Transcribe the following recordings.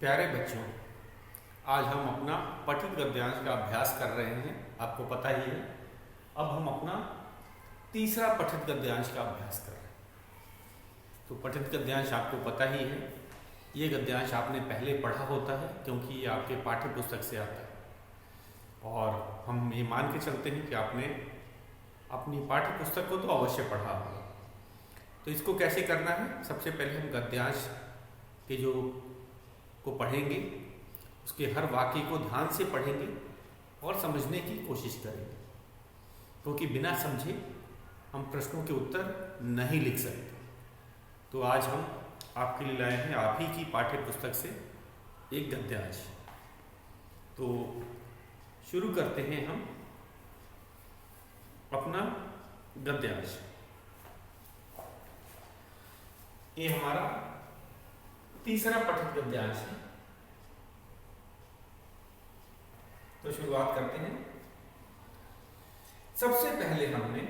प्यारे बच्चों, आज हम अपना पठित गद्यांश का अभ्यास कर रहे हैं। आपको पता ही है। अब हम अपना तीसरा पठित गद्यांश का अभ्यास कर रहे हैं। तो पठित गद्यांश आपको पता ही है। ये गद्यांश आपने पहले पढ़ा होता है क्योंकि ये आपके पाठ्य पुस्तक से आता है और हम ये मान के चलते हैं कि आपने अपनी पाठ्य पुस्तक को तो अवश्य पढ़ा होगा। तो इसको कैसे करना है, सबसे पहले हम गद्यांश के जो को पढ़ेंगे, उसके हर वाक्य को ध्यान से पढ़ेंगे और समझने की कोशिश करेंगे, क्योंकि बिना समझे हम प्रश्नों के उत्तर नहीं लिख सकते। तो आज हम आपके लिए लाए हैं आप ही की पाठ्य पुस्तक से एक गद्यांश। तो शुरू करते हैं हम अपना गद्यांश। ये हमारा तीसरा पठित गद्यांश है। तो शुरुआत करते हैं। सबसे पहले हमने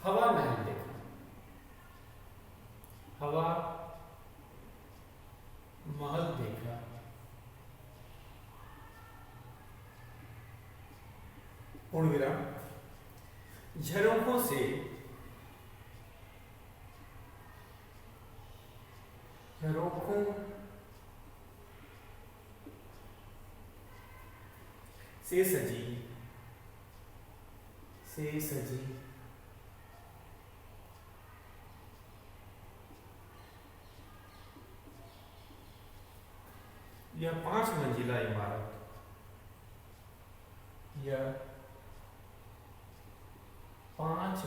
हवा महल देखा। हवा महल देखा। पूर्ण विराम। झरोखों से सजी यह 5 मंजिला इमारत, यह 5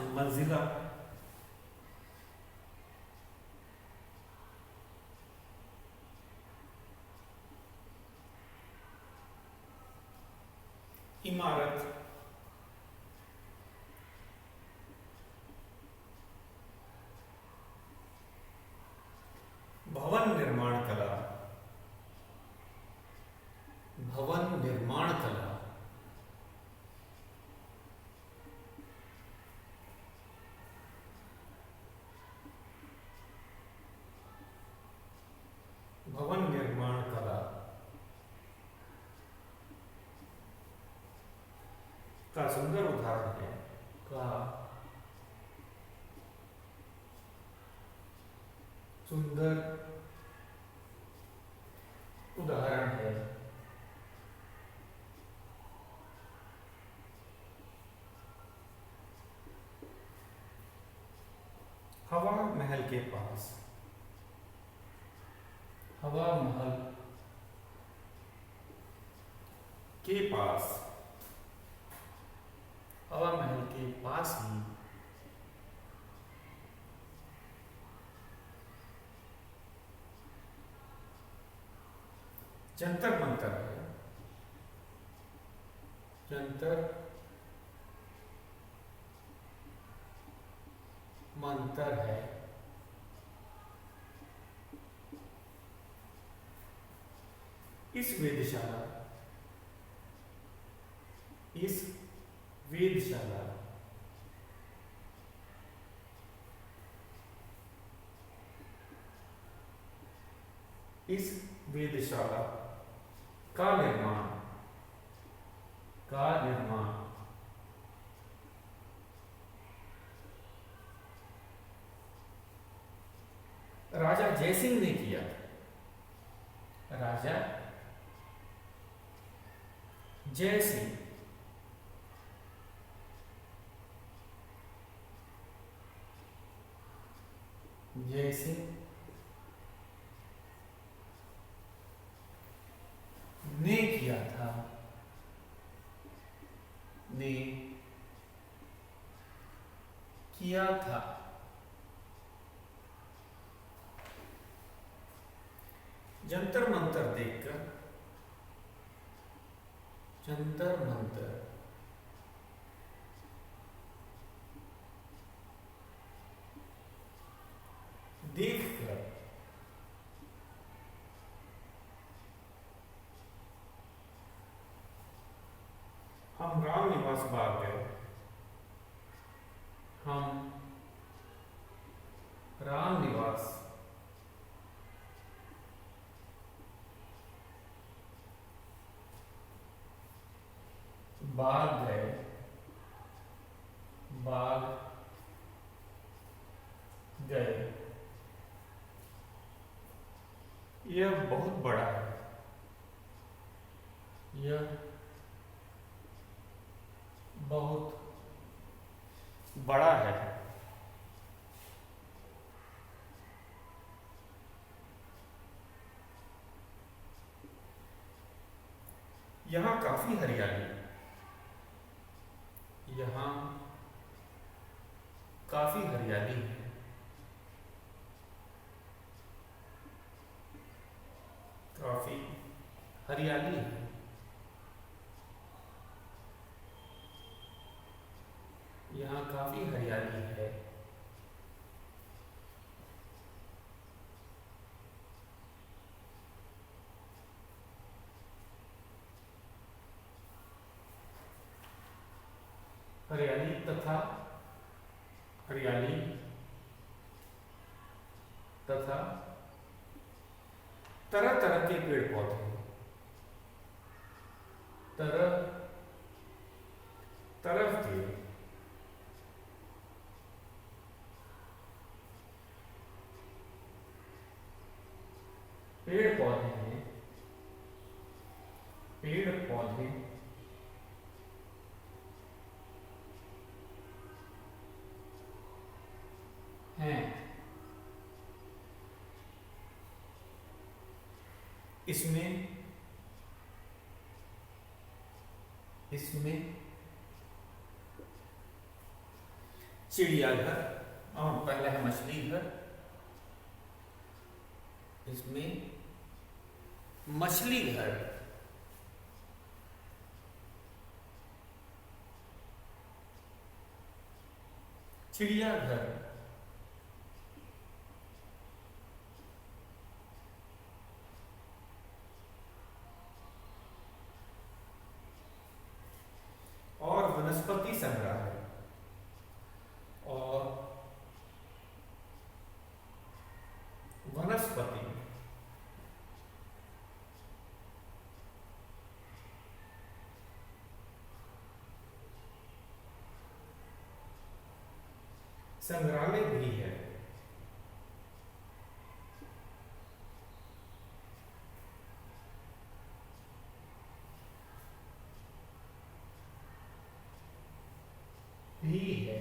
मंजिला इमारत भवन निर्माण कला। का सुंदर उदाहरण है। हवा महल के पास। हवा महल के पास ही जंतर मंतर है। इस वेधशाला का निर्माण राजा जयसिंह ने किया था। राजा जयसिंह ने किया था। जंतर मंतर देखकर हम राम निवास बाग गए, बाग गए। यह बहुत बड़ा है, यह बहुत बड़ा है। यहाँ काफी हरियाली, यहाँ काफी हरियाली है। काफी हरियाली है। यहाँ काफी हरियाली है। हरियाली तथा हरियाली तथा तरह तरह के पेड़ पौधे, तरह तरह के पेड़ पौधे हैं, पेड़ पौधे हैं। इसमें चिड़ियाघर और पहला है मछली घर। इसमें मछली घर, चिड़ियाघर, और वनस्पति संग्रहालय, और वनस्पति संग्रहालय भी है। भी है।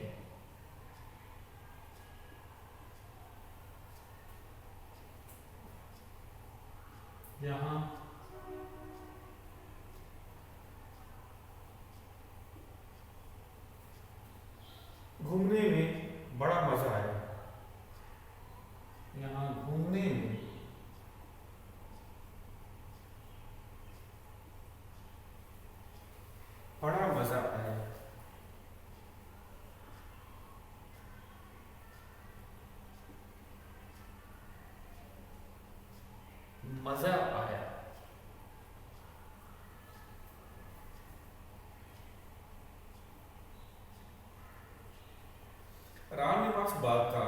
यहाँ घूमने में बड़ा मजा आया। यहाँ घूमने में बड़ा मजा आया। मजा आया। रामनिवास बाग का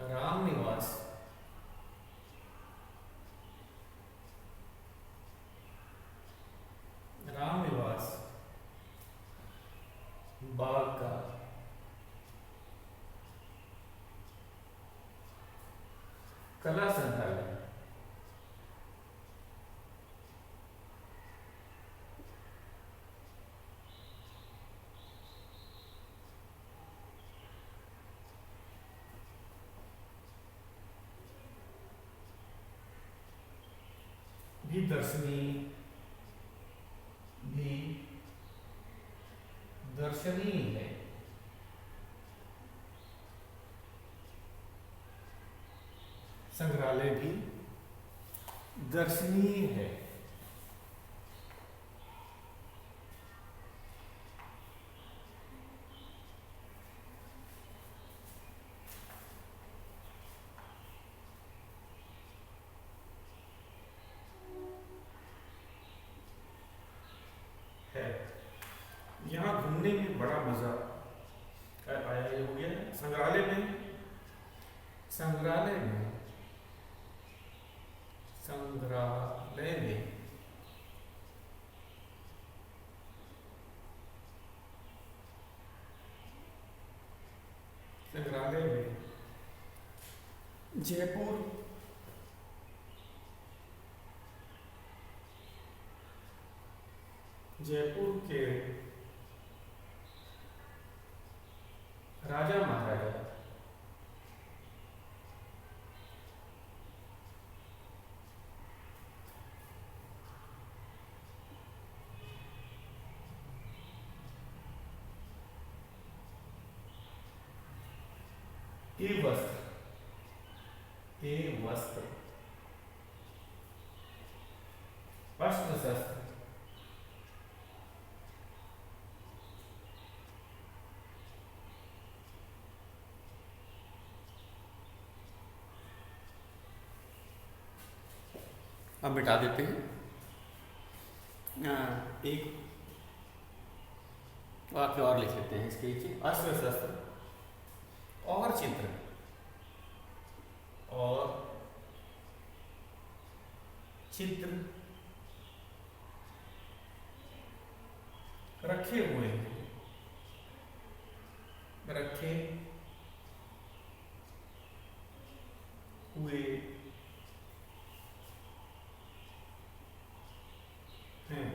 रामनिवास रामनिवास बाग का कला संग्रहालय भी दर्शनीय है। संग्रहालय भी दर्शनीय है। यहाँ घूमने में बड़ा मजा संग्रहालय में संग्रहालय में संग्रहालय में संग्रहालय में जयपुर जयपुर के राजा महाराजा के वस्त्र अस्त्र शस्त्र अब मिटा देते हैं। एक वाक्य और लिख लेते हैं इसके नीचे, अस्त्र शस्त्र और चित्र रखे हुए हैं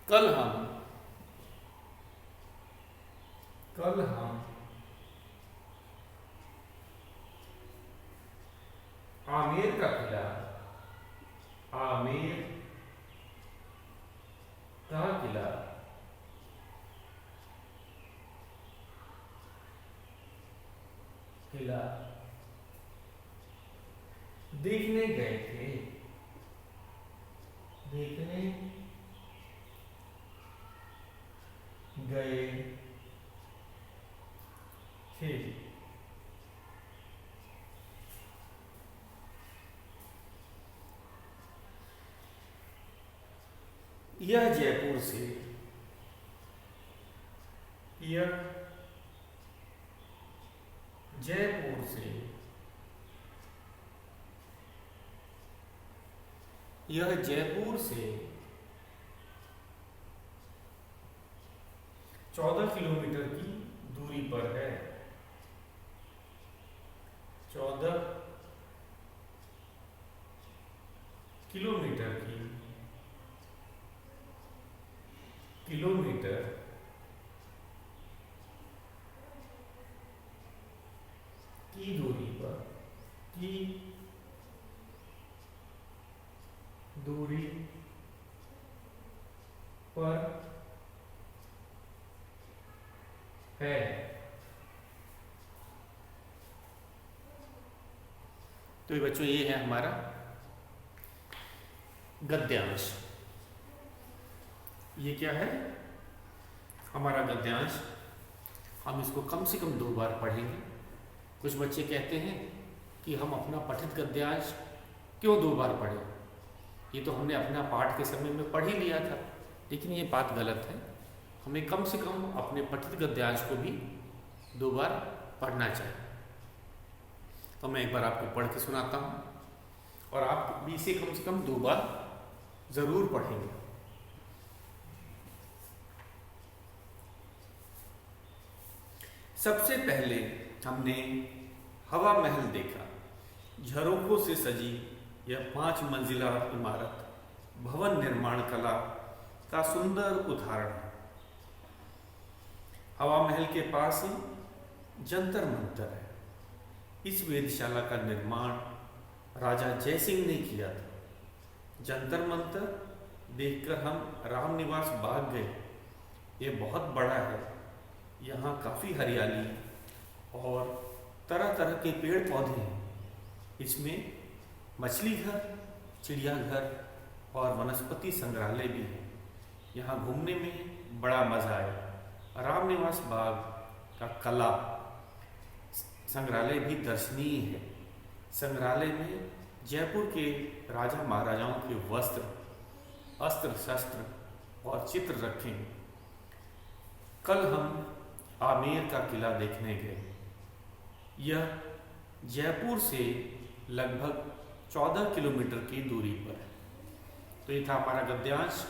कल हम आमेर का किला देखने गए थे। यह जयपुर से यह जयपुर से 14 किलोमीटर की दूरी पर है। 14 किलोमीटर की दूरी पर है। तो ये बच्चों, ये है हमारा गद्यांश। ये क्या है? हमारा गद्यांश। हम इसको कम से कम 2 बार पढ़ेंगे। कुछ बच्चे कहते हैं कि हम अपना पठित गद्यांश क्यों 2 बार पढ़ें, ये तो हमने अपना पाठ के समय में पढ़ ही लिया था। लेकिन ये बात गलत है। हमें कम से कम अपने पठित गद्यांश को भी 2 बार पढ़ना चाहिए। तो मैं एक बार आपको पढ़ के सुनाता हूँ और आप भी इसे कम से कम 2 बार जरूर पढ़ेंगे। सबसे पहले हमने हवा महल देखा। झरोखों से सजी यह 5 मंजिला इमारत भवन निर्माण कला का सुंदर उदाहरण है। हवा महल के पास ही जंतर मंतर है। इस वेधशाला का निर्माण राजा जयसिंह ने किया था। जंतर मंतर देखकर हम रामनिवास भाग गए। ये बहुत बड़ा है। यहाँ काफ़ी हरियाली और तरह तरह के पेड़ पौधे हैं। इसमें मछली घर, चिड़ियाघर और वनस्पति संग्रहालय भी है। यहाँ घूमने में बड़ा मज़ा आया। रामनिवास बाग का कला संग्रहालय भी दर्शनीय है। संग्रहालय में जयपुर के राजा महाराजाओं के वस्त्र, अस्त्र शस्त्र और चित्र रखे हैं। कल हम आमेर का किला देखने गए। यह जयपुर से लगभग 14 किलोमीटर की दूरी पर है। तो ये था हमारा गद्यांश।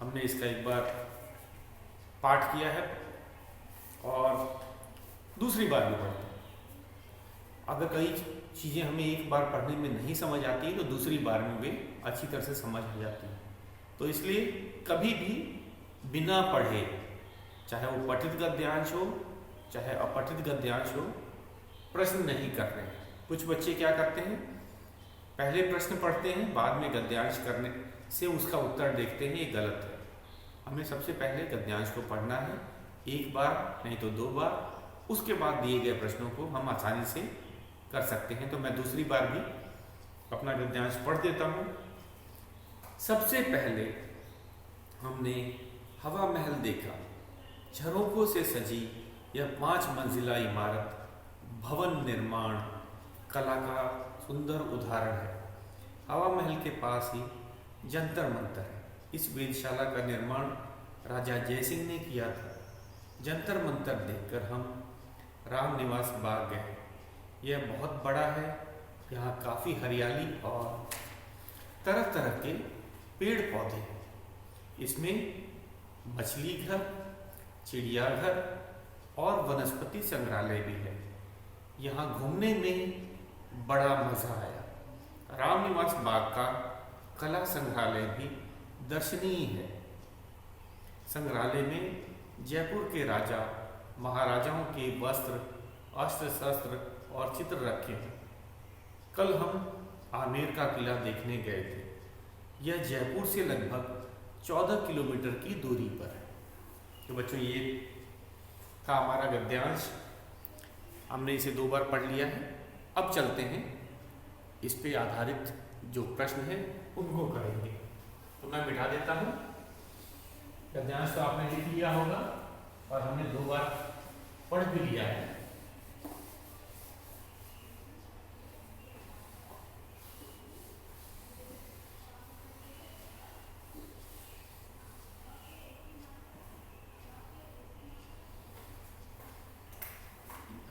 हमने इसका एक बार पाठ किया है और दूसरी बार भी पढ़ते हैं। अगर कई चीज़ें हमें एक बार पढ़ने में नहीं समझ आती तो दूसरी बार में वे अच्छी तरह से समझ आ जाती हैं। तो इसलिए कभी भी बिना पढ़े, चाहे वो पठित गद्यांश हो चाहे अपठित गद्यांश हो, प्रश्न नहीं कर रहे हैं। कुछ बच्चे क्या करते हैं, पहले प्रश्न पढ़ते हैं, बाद में गद्यांश करने से उसका उत्तर देखते हैं। ये गलत है। हमें सबसे पहले गद्यांश को पढ़ना है, एक बार नहीं तो 2 बार। उसके बाद दिए गए प्रश्नों को हम आसानी से कर सकते हैं। तो मैं दूसरी बार भी अपना गद्यांश पढ़ देता हूँ। सबसे पहले हमने हवा महल देखा। झरोखों से सजी यह 5 मंजिला इमारत भवन निर्माण कला का सुंदर उदाहरण है। हवा महल के पास ही जंतर मंतर है। इस वेधशाला का निर्माण राजा जयसिंह ने किया था। जंतर मंतर देखकर हम राम निवास बाग गए। यह बहुत बड़ा है। यहाँ काफ़ी हरियाली और तरह तरह के पेड़ पौधे हैं। इसमें मछली घर, चिड़ियाघर और वनस्पति संग्रहालय भी है। यहाँ घूमने में बड़ा मज़ा आया। राम निवास बाग का कला संग्रहालय भी दर्शनीय है। संग्रहालय में जयपुर के राजा महाराजाओं के वस्त्र, अस्त्र शस्त्र और चित्र रखे हैं। कल हम आमेर का किला देखने गए थे। यह जयपुर से लगभग 14 किलोमीटर की दूरी पर है। तो बच्चों, ये था हमारा गद्यांश। हमने इसे 2 बार पढ़ लिया है। अब चलते हैं इस पे आधारित जो प्रश्न हैं उनको करेंगे। तो मैं मिटा देता हूँ। गद्यांश तो आपने लिख लिया होगा और हमने 2 बार पढ़ भी लिया है।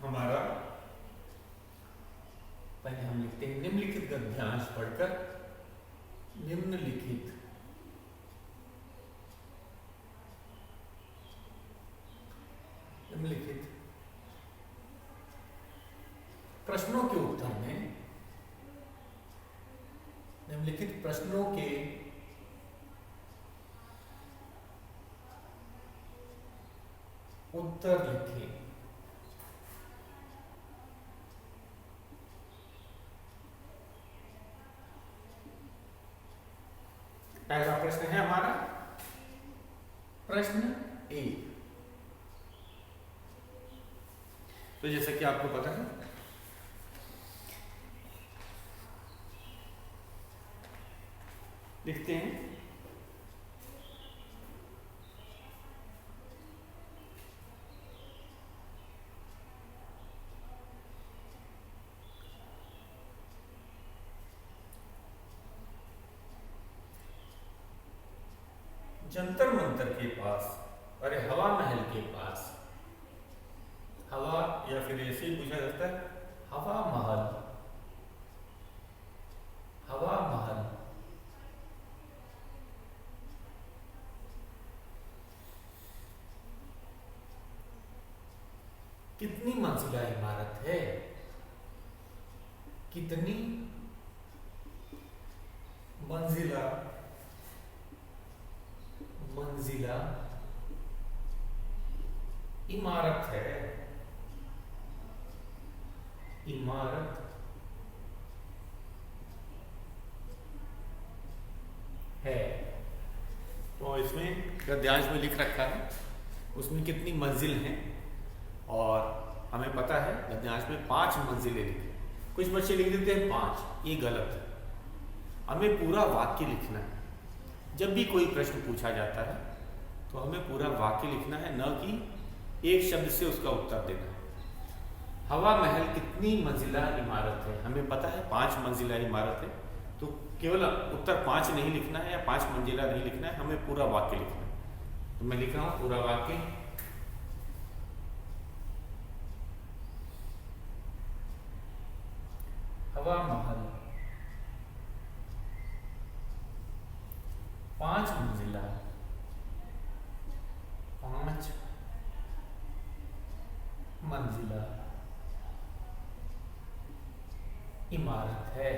हमारा पहले हम लिखते हैं निम्नलिखित गद्यांश पढ़कर निम्नलिखित प्रश्नों के उत्तर में, निम्नलिखित प्रश्नों के उत्तर लिखें। पहला प्रश्न है हमारा प्रश्न 1। तो जैसा कि आपको पता है, लिखते हैं जंतर मंतर के पास, अरे हवा महल के पास, हवा या फिर ऐसे ही पूछा जाता है हवा महल, हवा महल कितनी मंजिला इमारत है? कितनी मंजिला इमारत है? इमारत है। तो इसमें गद्यांश में लिख रखा है उसमें कितनी मंजिल हैं, और हमें पता है गद्यांश में 5 मंजिलें लिखी। कुछ बच्चे लिख देते हैं 5, ये गलत है। हमें पूरा वाक्य लिखना है। जब भी कोई प्रश्न पूछा जाता है तो हमें पूरा वाक्य लिखना है, न कि एक शब्द से उसका उत्तर देना है। हवा महल कितनी मंजिला इमारत है? हमें पता है 5 मंजिला इमारत है, तो केवल उत्तर 5 नहीं लिखना है या 5 मंजिला नहीं लिखना है, हमें पूरा वाक्य लिखना है। तो मैं लिख रहा हूं पूरा वाक्य। हवा महल 5 मंजिला, 5 मंजिला इमारत है।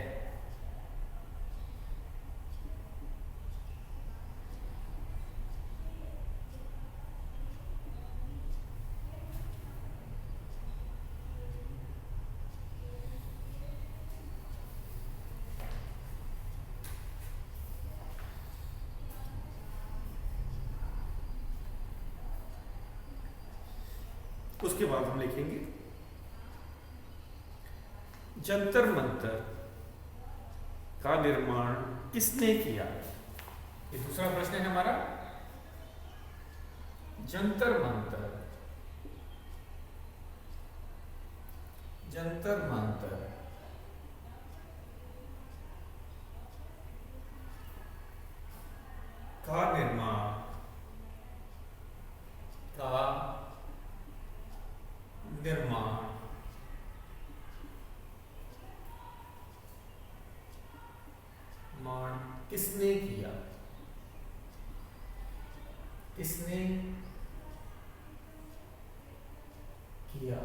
उसके बाद हम लिखेंगे जंतर मंतर का निर्माण किसने किया? ये दूसरा प्रश्न है हमारा। जंतर मंतर, जंतर मंतर का निर्माण, का निर्माण किसने किया? किसने किया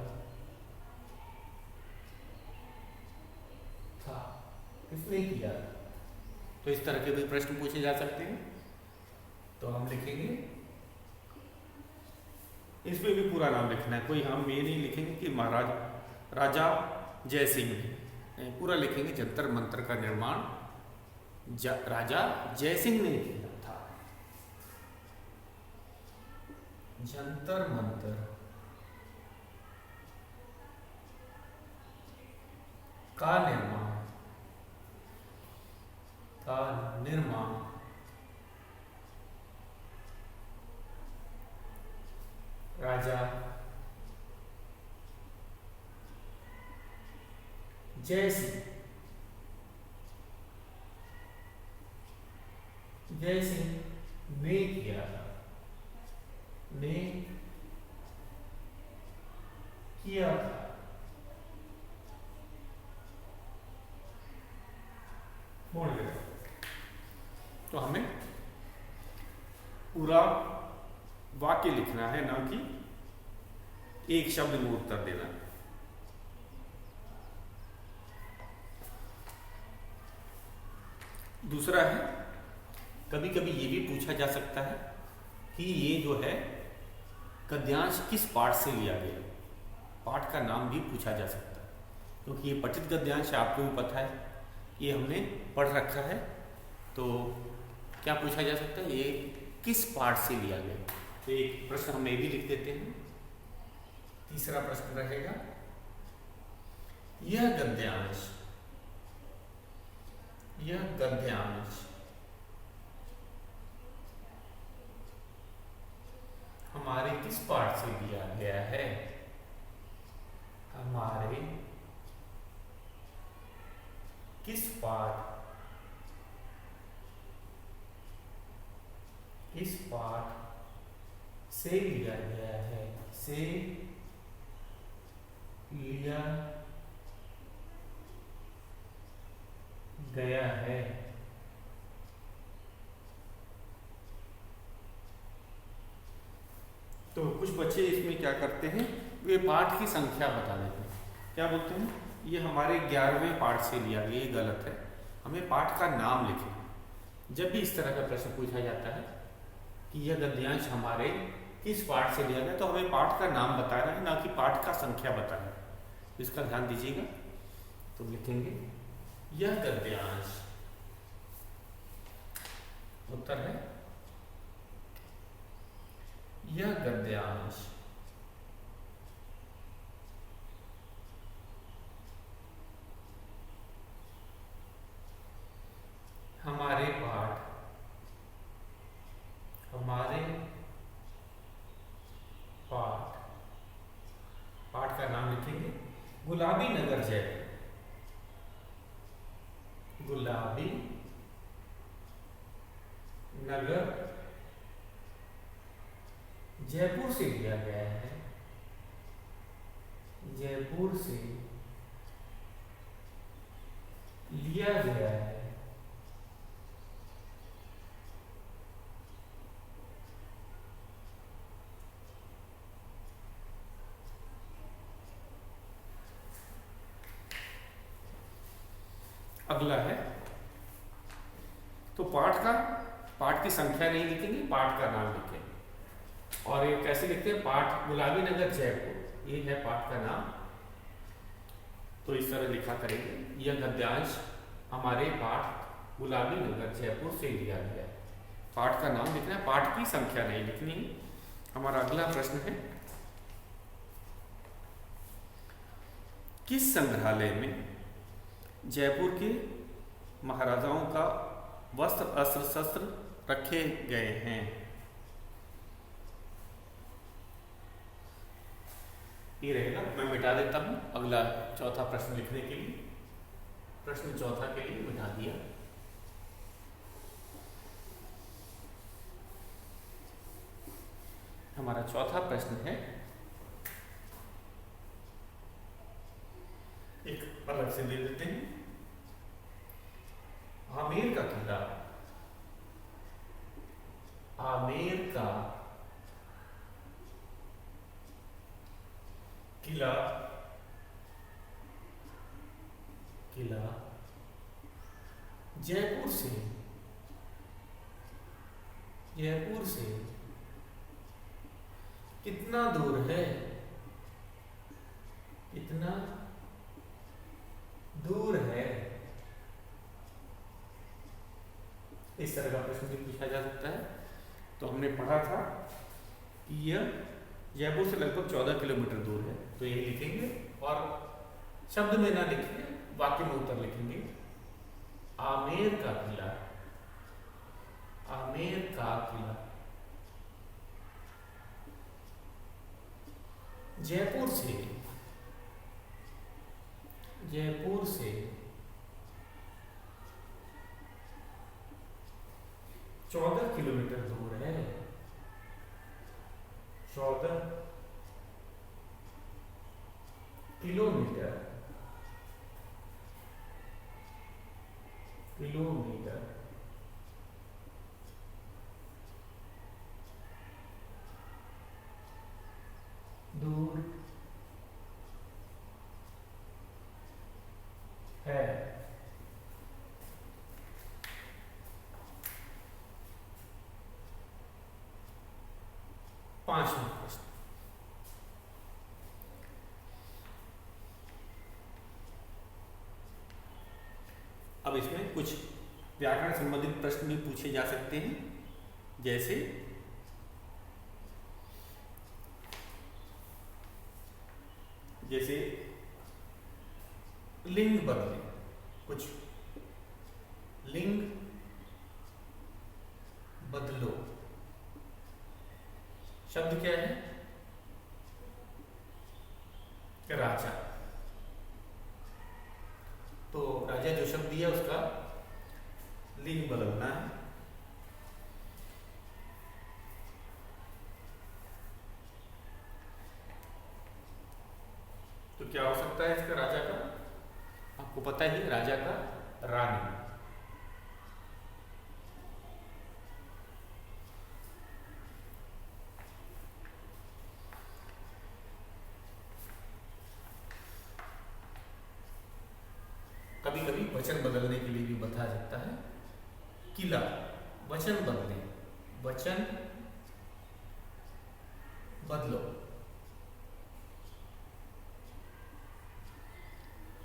था? किसने किया? तो इस तरह के भी प्रश्न पूछे जा सकते हैं। तो हम लिखेंगे, इसमें भी पूरा नाम लिखना है, कोई हम ये नहीं लिखेंगे कि महाराज राजा जय सिंह ने, पूरा लिखेंगे जंतर मंतर का निर्माण राजा जय सिंह ने किया था। जंतर मंतर का निर्माण, का निर्माण राजा जय सिंह, जय सिंह ने किया था, ने किया था। मोड़ गया। तो हमें पूरा वाक्य लिखना है, ना कि एक शब्द में उत्तर देना। दूसरा है, कभी कभी ये भी पूछा जा सकता है कि ये जो है गद्यांश किस पाठ से लिया गया, पाठ का नाम भी पूछा जा सकता है, क्योंकि ये पठित गद्यांश आपको भी पता है, ये हमने पढ़ रखा है। तो क्या पूछा जा सकता है, ये किस पाठ से लिया गया? तो एक प्रश्न हम ये भी लिख देते हैं। तीसरा प्रश्न रहेगा, यह गद्यांश, यह गद्यांश हमारे किस पाठ से लिया गया है? हमारे किस पाठ, किस पाठ से लिया गया है? से लिया गया है। तो कुछ बच्चे इसमें क्या करते हैं, वे पाठ की संख्या बता देते हैं। क्या बोलते हैं, ये हमारे 11वें पाठ से लिया गया, ये गलत है, हमें पाठ का नाम लिखें। जब भी इस तरह का प्रश्न पूछा जाता है कि यह गद्यांश हमारे किस पाठ से लिया गया, तो हमें पाठ का नाम बताना है, ना कि पाठ का संख्या बताना है। इसका ध्यान दीजिएगा। तो लिखेंगे यह गद्यांश, उत्तर है यह गद्यांश हमारे पाठ, हमारे पाठ, पाठ का नाम लिखेंगे गुलाबी नगर जयपुर, गुलाबी नगर जयपुर से लिया गया है, जयपुर से लिया गया है। अगला है, तो पाठ की संख्या नहीं लिखेंगे, पाठ का नाम लिखेंगे। और ये कैसे लिखते हैं? पाठ गुलाबी नगर जयपुर, ये है पाठ का नाम। तो इस तरह लिखा करेंगे, यह गद्यांश हमारे पाठ गुलाबी नगर जयपुर से लिया गया है। पाठ का नाम लिखना है, पाठ की संख्या नहीं लिखनी है। हमारा अगला प्रश्न है, किस संग्रहालय में जयपुर के महाराजाओं का वस्त्र अस्त्र शस्त्र रखे गए हैं? ये रहेगा, मैं मिटा देता हूं। अगला चौथा प्रश्न लिखने के लिए, प्रश्न चौथा के लिए मिटा दिया। हमारा चौथा प्रश्न है, एक अलग से दे देते हैं, आमेर का किला, आमेर का किला, किला जयपुर से, जयपुर से कितना दूर है? कितना दूर है? इस तरह का प्रश्न भी पूछा जा सकता है। तो हमने पढ़ा था कि यह जयपुर से लगभग 14 किलोमीटर दूर है, तो ये लिखेंगे और शब्द में ना लिखेंगे, वाक्य में उत्तर लिखेंगे। आमेर का किला, आमेर का किला जयपुर से, जयपुर से 14 किलोमीटर दूर है, 14 किलोमीटर, किलोमीटर दूर है। पांचवा प्रश्न, अब इसमें कुछ व्याकरण संबंधित प्रश्न भी पूछे जा सकते हैं, जैसे जैसे लिंग बदले, कुछ लिंग बदलो, शब्द क्या है? राजा। तो राजा जो शब्द दिया उसका लिंग बदलना है। तो क्या हो सकता है इसका राजा का? आपको पता ही, राजा का रानी। कभी कभी वचन बदलने के लिए भी बता सकता है। किला, वचन बदले, वचन बदलो,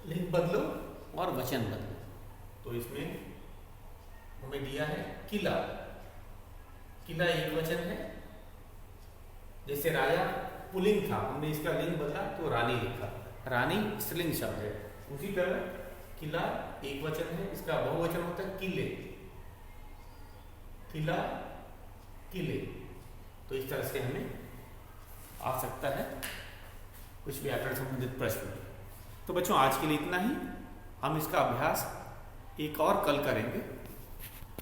लिंग बदलो और वचन बदलो। तो इसमें हमें दिया है किला, किला एक वचन है। जैसे राजा पुल्लिंग था, हमने इसका लिंग बदला तो रानी लिखा, रानी स्त्रीलिंग शब्द है। उसी तरह किला एक वचन है, इसका बहुवचन होता है किले, किला, किले। तो इस तरह से हमें आ सकता है कुछ व्याकरण संबंधित प्रश्न। तो बच्चों आज के लिए इतना ही। हम इसका अभ्यास एक और कल करेंगे।